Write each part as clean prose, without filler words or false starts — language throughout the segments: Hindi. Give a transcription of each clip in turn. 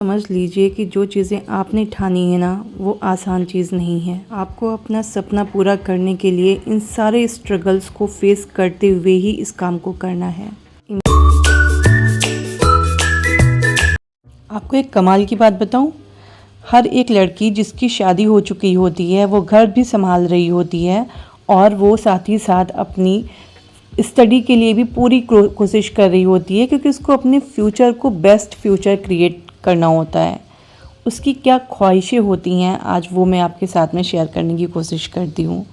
समझ लीजिए कि जो चीज़ें आपने ठानी है ना, वो आसान चीज़ नहीं है। आपको अपना सपना पूरा करने के लिए इन सारे स्ट्रगल्स को फेस करते हुए ही इस काम को करना है। आपको एक कमाल की बात बताऊं? हर एक लड़की जिसकी शादी हो चुकी होती है, वो घर भी संभाल रही होती है और वो साथ ही साथ अपनी स्टडी के लिए भी पूरी कोशिश कर रही होती है, क्योंकि उसको अपने फ्यूचर को बेस्ट फ्यूचर क्रिएट करना होता है। उसकी क्या ख्वाहिशें होती हैं, आज वो मैं आपके साथ में शेयर करने की कोशिश करती हूँ।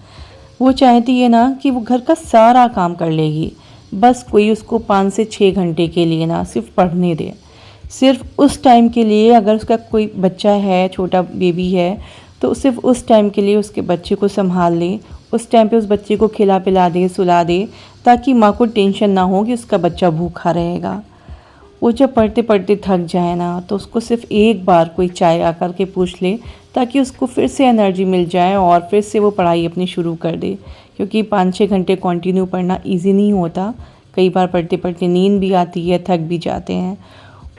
वो चाहती है ना कि वो घर का सारा काम कर लेगी, बस कोई उसको 5 से 6 घंटे के लिए ना सिर्फ पढ़ने दे। सिर्फ उस टाइम के लिए, अगर उसका कोई बच्चा है, छोटा बेबी है, तो सिर्फ उस टाइम के लिए उसके बच्चे को संभाल ले, उस टाइम पे उस बच्चे को खिला पिला दे, सुला दे, ताकि माँ को टेंशन ना हो कि उसका बच्चा भूखा रहेगा। वो जब पढ़ते पढ़ते थक जाए ना, तो उसको सिर्फ एक बार कोई चाय आकर के पूछ ले, ताकि उसको फिर से एनर्जी मिल जाए और फिर से वो पढ़ाई अपनी शुरू कर दे। क्योंकि 5-6 घंटे कंटिन्यू पढ़ना इजी नहीं होता। कई बार पढ़ते पढ़ते नींद भी आती है, थक भी जाते हैं,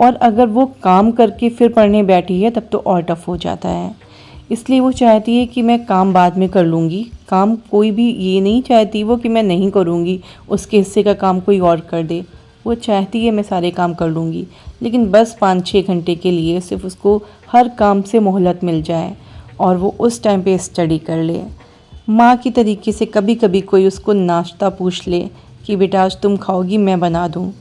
और अगर वो काम करके फिर पढ़ने बैठी है तब तो और टफ हो जाता है। इसलिए वो चाहती है कि मैं काम बाद में कर लूँगी। काम कोई भी ये नहीं चाहती वो कि मैं नहीं करूँगी, उसके हिस्से का काम कोई और कर दे। वो चाहती है मैं सारे काम कर लूँगी, लेकिन बस 5-6 घंटे के लिए सिर्फ उसको हर काम से मोहलत मिल जाए और वो उस टाइम पे स्टडी कर ले। माँ की तरीके से कभी कभी कोई उसको नाश्ता पूछ ले कि बेटा आज तुम खाओगी, मैं बना दूँ।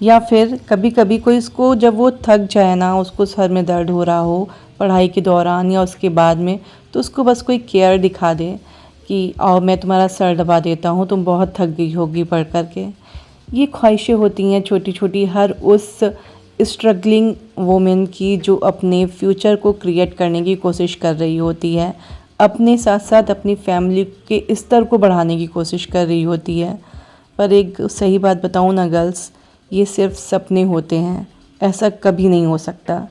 या फिर कभी कभी कोई उसको, जब वो थक जाए ना, उसको सर में दर्द हो रहा हो पढ़ाई के दौरान या उसके बाद में, तो उसको बस कोई केयर दिखा दे कि आओ मैं तुम्हारा सर दबा देता हूँ, तुम बहुत थक गई होगी पढ़ कर के। ये ख्वाहिशें होती हैं छोटी छोटी हर उस स्ट्रगलिंग वोमेन की, जो अपने फ्यूचर को क्रिएट करने की कोशिश कर रही होती है, अपने साथ साथ अपनी फैमिली के स्तर को बढ़ाने की कोशिश कर रही होती है। पर एक सही बात बताऊँ ना गर्ल्स, ये सिर्फ सपने होते हैं, ऐसा कभी नहीं हो सकता।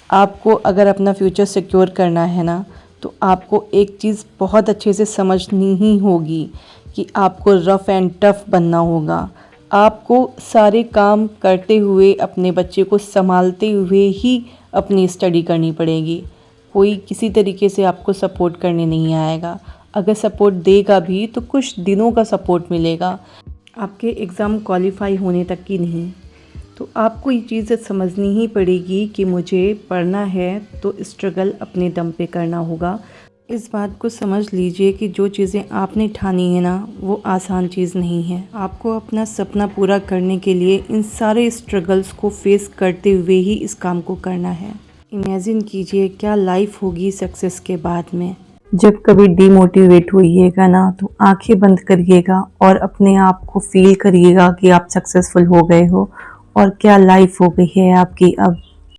आपको अगर अपना फ्यूचर सिक्योर करना है ना, तो आपको एक चीज़ बहुत अच्छे से समझनी ही होगी कि आपको रफ़ एंड टफ़ बनना होगा। आपको सारे काम करते हुए, अपने बच्चे को संभालते हुए ही अपनी स्टडी करनी पड़ेगी। कोई किसी तरीके से आपको सपोर्ट करने नहीं आएगा। अगर सपोर्ट देगा भी तो कुछ दिनों का सपोर्ट मिलेगा, आपके एग्ज़ाम क्वालिफाई होने तक की नहीं। तो आपको ये चीज़ समझनी ही पड़ेगी कि मुझे पढ़ना है तो स्ट्रगल अपने दम पे करना होगा। इस बात को समझ लीजिए कि जो चीज़ें आपने ठानी है ना, वो आसान चीज़ नहीं है। आपको अपना सपना पूरा करने के लिए इन सारे स्ट्रगल्स को फेस करते हुए ही इस काम को करना है। इमेजिन कीजिए क्या लाइफ होगी सक्सेस के बाद में। जब कभी डीमोटिवेट होइएगा ना, तो आंखें बंद करिएगा और अपने आप को फील करिएगा कि आप सक्सेसफुल हो गए हो और क्या लाइफ हो गई है आपकी अब।